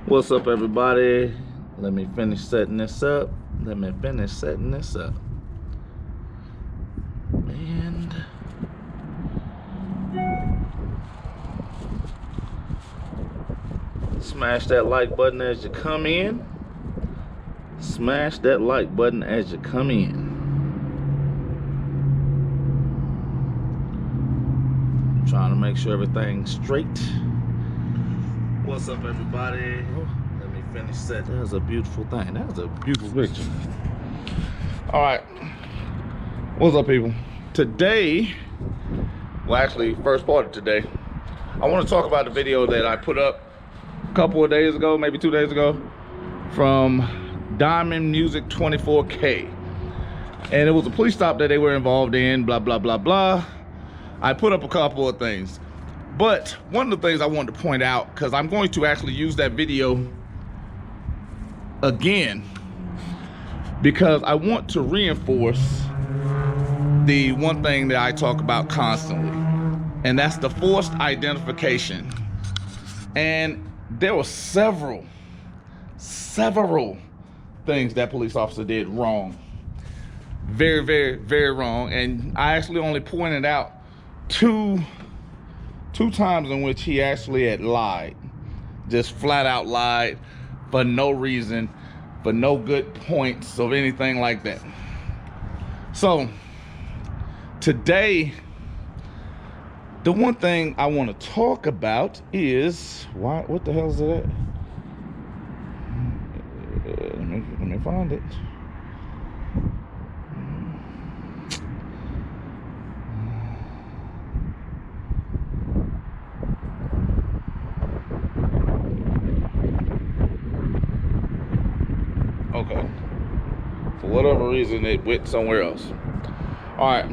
What's up, everybody? Let me finish setting this up. And smash that like button as you come in. Smash that like button as you come in. I'm trying to make sure everything's straight. What's up, everybody? Let me finish that. That's a beautiful thing. That's a beautiful picture. All right. What's up, people? Today, well, actually, first part of today, I want to talk about the video that I put up a couple of days ago, maybe 2 days ago, from Diamond Music 24K. And it was a police stop that they were involved in, blah, blah, blah, blah. I put up a couple of things. But one of the things I wanted to point out, because I'm going to actually use that video again, because I want to reinforce the one thing that I talk about constantly, and that's the forced identification. And there were several things that police officer did wrong. Very, very, very wrong. And I actually only pointed out two times in which he actually had lied, just flat out lied for no reason, for no good points of anything like that. So today, the one thing I want to talk about is what the hell is that? Let me find it. Okay. For whatever reason, it went somewhere else. All right.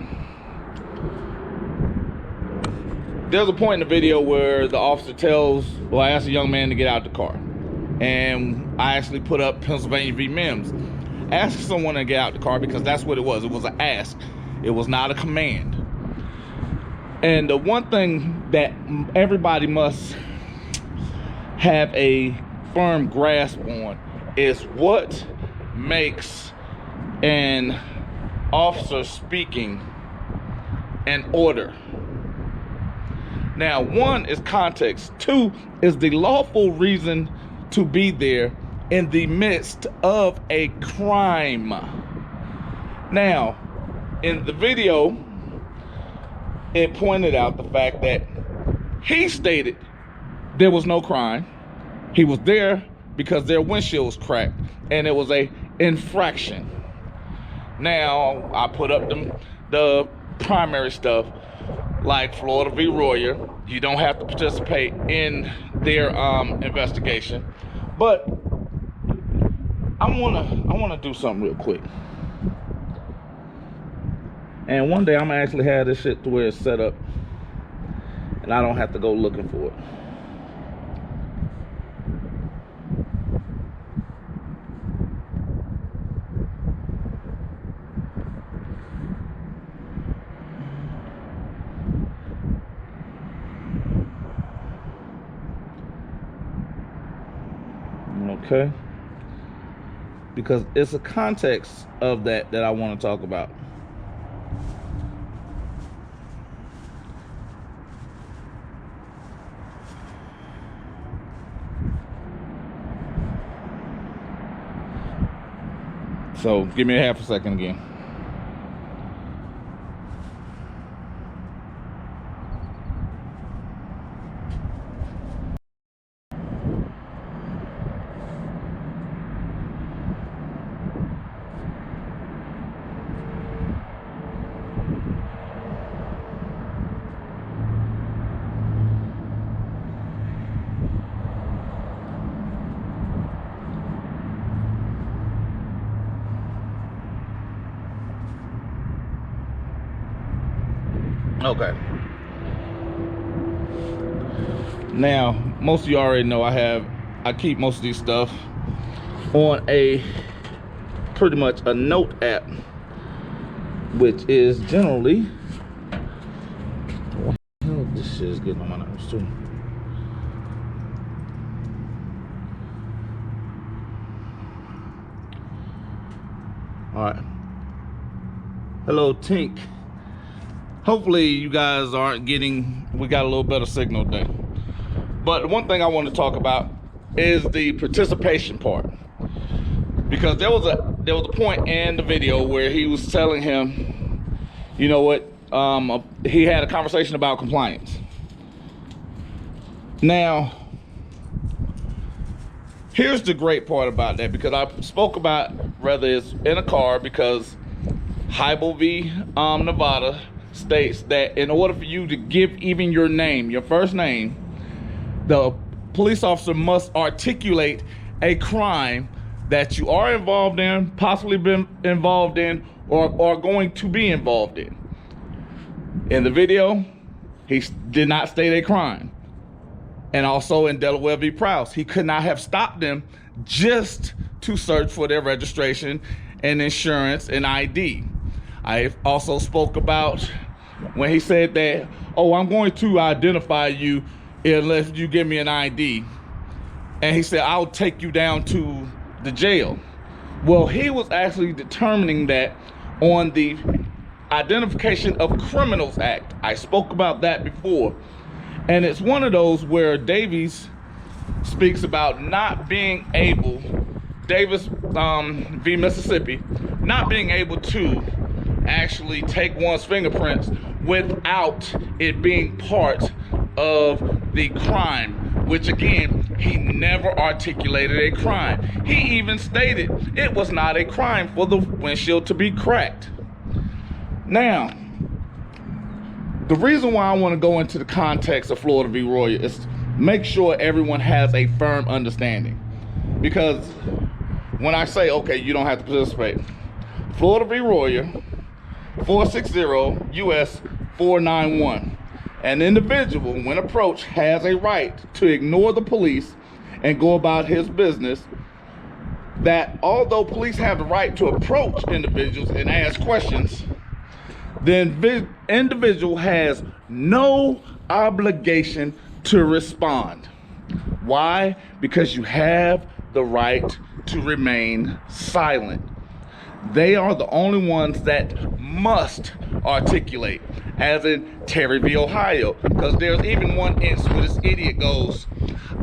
There's a point in the video where the officer asks a young man to get out the car. And I actually put up Pennsylvania v. Mims. Ask someone to get out the car, because that's what it was. It was an ask. It was not a command. And the one thing that everybody must have a firm grasp on is what makes an officer speaking an order. Now, one is context. Two is the lawful reason to be there in the midst of a crime. Now, in the video, it pointed out the fact that he stated there was no crime. He was there because their windshield was cracked and it was a infraction. Now, I put up the primary stuff, like Florida v. Royer. You don't have to participate in their investigation. But I wanna do something real quick. And one day I'm gonna actually have this shit to where it's set up and I don't have to go looking for it. Okay, because it's a context of that I want to talk about. So give me a half a second again. Okay. Now, most of you already know I keep most of these stuff on a pretty much a note app, which is generally, this shit is getting on my nerves too. All right. Hello, Tink. Hopefully you guys aren't getting, we got a little better signal today. But the one thing I want to talk about is the participation part. Because there was a point in the video where he was telling him, you know what, he had a conversation about compliance. Now, here's the great part about that, because I spoke about whether it's in a car, because Hybel v. Nevada states that in order for you to give even your name, your first name, the police officer must articulate a crime that you are involved in, possibly been involved in, or are going to be involved in. In the video, he did not state a crime. And also in Delaware v. Prowse, he could not have stopped them just to search for their registration and insurance and ID. I also spoke about when he said that, oh, I'm going to identify you unless you give me an ID. And he said, I'll take you down to the jail. Well, he was actually determining that on the Identification of Criminals Act. I spoke about that before. And it's one of those where Davies speaks about not being able, Davis v. Mississippi, not being able to actually take one's fingerprints without it being part of the crime, which again, he never articulated a crime. He even stated it was not a crime for the windshield to be cracked. Now, the reason why I want to go into the context of Florida v. Royer is to make sure everyone has a firm understanding. Because when I say, okay, you don't have to participate, Florida v. Royer, 460 U.S. 491. An individual, when approached, has a right to ignore the police and go about his business. That although police have the right to approach individuals and ask questions, the individual has no obligation to respond. Why? Because you have the right to remain silent. They are the only ones that must articulate, as in Terry v. Ohio, because there's even one instance where this idiot goes,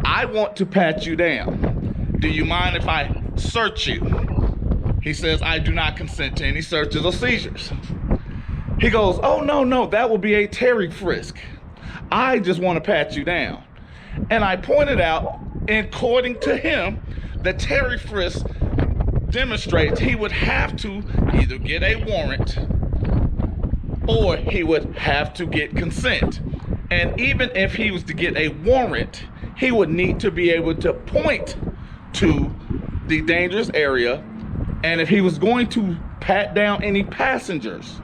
I want to pat you down. Do you mind if I search you? He says, I do not consent to any searches or seizures. He goes, oh, no, that will be a Terry frisk. I just want to pat you down. And I pointed out, according to him, the Terry frisk demonstrates he would have to either get a warrant or he would have to get consent. And even if he was to get a warrant, he would need to be able to point to the dangerous area. And if he was going to pat down any passengers,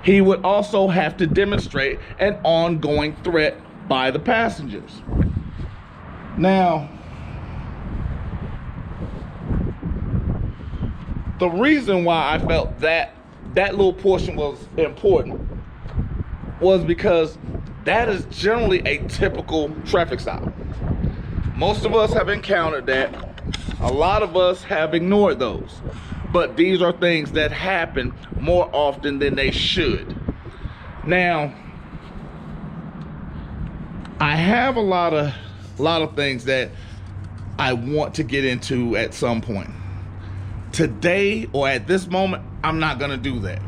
he would also have to demonstrate an ongoing threat by the passengers. Now, the reason why I felt that little portion was important was because that is generally a typical traffic stop. Most of us have encountered that. A lot of us have ignored those. But these are things that happen more often than they should. Now, I have a lot of things that I want to get into at some point. Today or at this moment, I'm not gonna do that.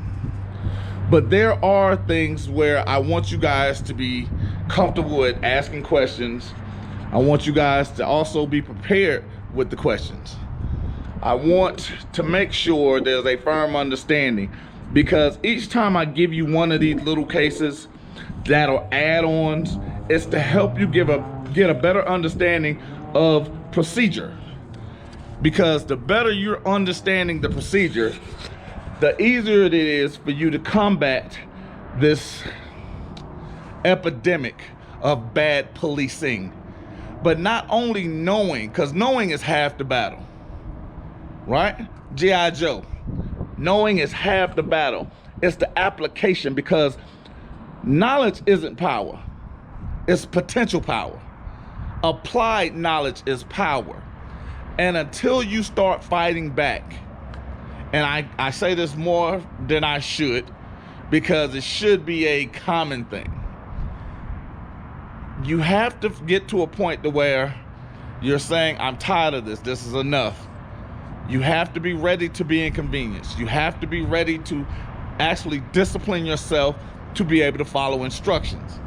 But there are things where I want you guys to be comfortable with asking questions. I want you guys to also be prepared with the questions. I want to make sure there's a firm understanding, because each time I give you one of these little cases that are add-ons, it's to help you get a better understanding of procedure. Because the better you're understanding the procedure, the easier it is for you to combat this epidemic of bad policing. But not only knowing, because knowing is half the battle. Right? G.I. Joe. Knowing is half the battle. It's the application, because knowledge isn't power. It's potential power. Applied knowledge is power. And until you start fighting back and I say this more than I should, because it should be a common thing. You have to get to a point to where you're saying, I'm tired of this. This is enough. You have to be ready to be inconvenienced. You have to be ready to actually discipline yourself to be able to follow instructions.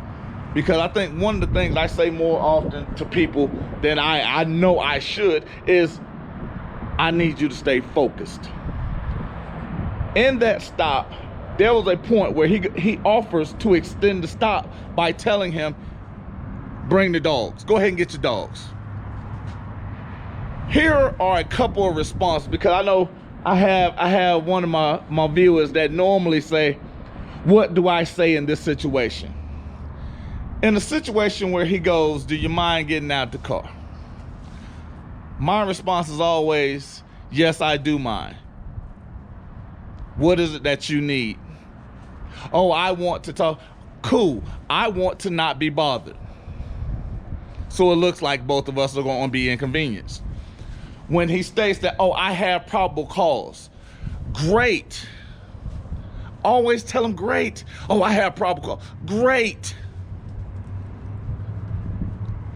Because I think one of the things I say more often to people than I know I should is, I need you to stay focused. In that stop, there was a point where he offers to extend the stop by telling him, bring the dogs. Go ahead and get your dogs. Here are a couple of responses, because I know I have one of my viewers that normally say, what do I say in this situation? In a situation where he goes, do you mind getting out the car? My response is always, yes, I do mind. What is it that you need? Oh, I want to talk. Cool. I want to not be bothered. So it looks like both of us are going to be inconvenienced. When he states that, oh, I have probable cause. Great. Always tell him, great. Oh, I have probable cause. Great.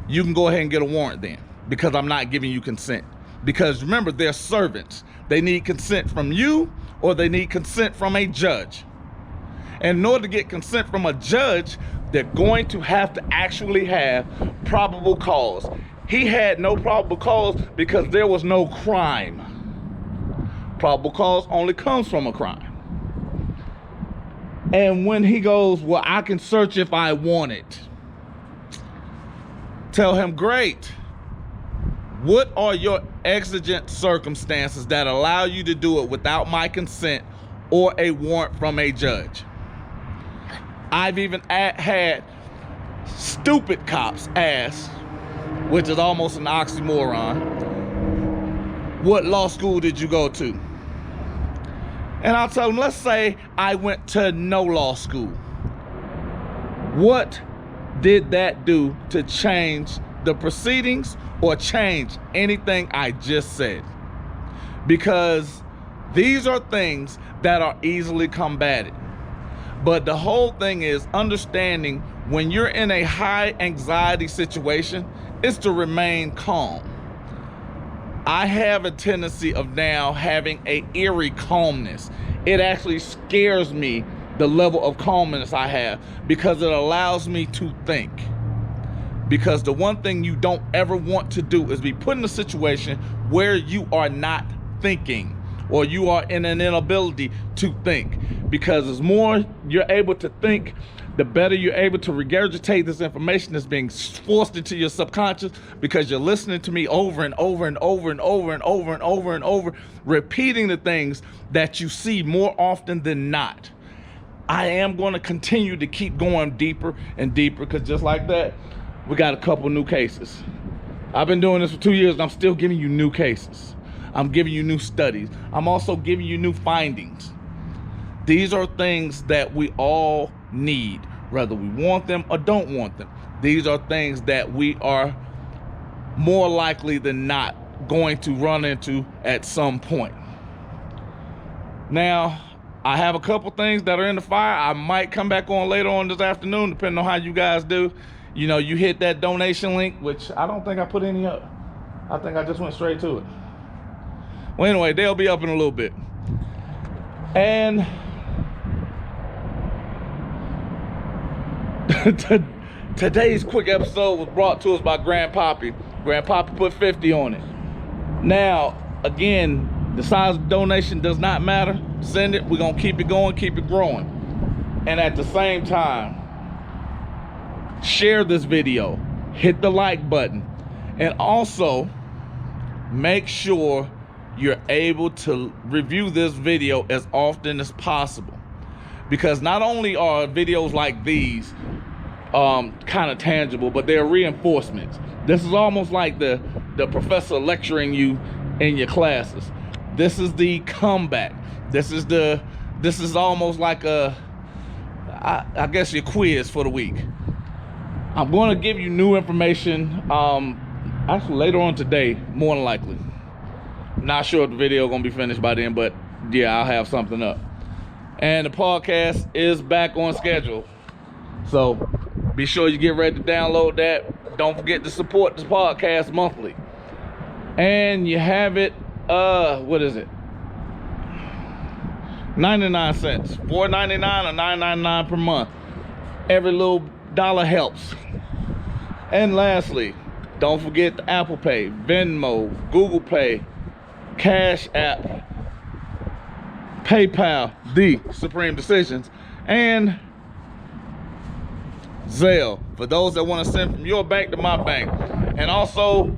You can go ahead and get a warrant then, because I'm not giving you consent. Because remember, they're servants. They need consent from you, or they need consent from a judge. And in order to get consent from a judge, they're going to have to actually have probable cause. He had no probable cause because there was no crime. Probable cause only comes from a crime. And when he goes, well, I can search if I want it. Tell him, great. What are your exigent circumstances that allow you to do it without my consent or a warrant from a judge? I've even had stupid cops ask, which is almost an oxymoron, what law school did you go to? And I'll tell them, let's say I went to no law school. What did that do to change the proceedings or change anything I just said? Because these are things that are easily combated. But the whole thing is understanding when you're in a high anxiety situation, is to remain calm. I have a tendency of now having an eerie calmness. It actually scares me, the level of calmness I have, because it allows me to think. Because the one thing you don't ever want to do is be put in a situation where you are not thinking, or you are in an inability to think. Because as more you're able to think, the better you're able to regurgitate this information that's being forced into your subconscious, because you're listening to me over and over and over and over and over and over and over, repeating the things that you see more often than not. I am going to continue to keep going deeper and deeper, because just like that, we got a couple new cases. I've been doing this for 2 years and I'm still giving you new cases. I'm giving you new studies. I'm also giving you new findings. These are things that we all need, whether we want them or don't want them. These are things that we are more likely than not going to run into at some point. Now, I have a couple things that are in the fire. I might come back on later on this afternoon, depending on how you guys do. You know, you hit that donation link, which I don't think I put any up. I think I just went straight to it. Well, anyway, they'll be up in a little bit. And today's quick episode was brought to us by Grandpappy. Grandpappy put 50 on it. Now, again, the size of the donation does not matter. Send it. We're going to keep it going, keep it growing. And at the same time, share this video. Hit the like button. And also, make sure you're able to review this video as often as possible. Because not only are videos like these kind of tangible, but they're reinforcements. This is almost like the professor lecturing you in your classes. This is the comeback. This is almost like I guess your quiz for the week. I'm going to give you new information actually later on today, more than likely. Not sure if the video is going to be finished by then, but yeah, I'll have something up. And the podcast is back on schedule. So be sure you get ready to download that. Don't forget to support this podcast monthly. And you have it, what is it? 99 cents, $4.99 or $9.99 per month. Every little dollar helps. And lastly, don't forget the Apple Pay, Venmo, Google Pay, Cash App, PayPal, The Supreme Decisions, and Zelle for those that want to send from your bank to my bank. And also,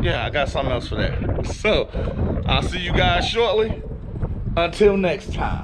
yeah, I got something else for that. So I'll see you guys shortly. Until next time.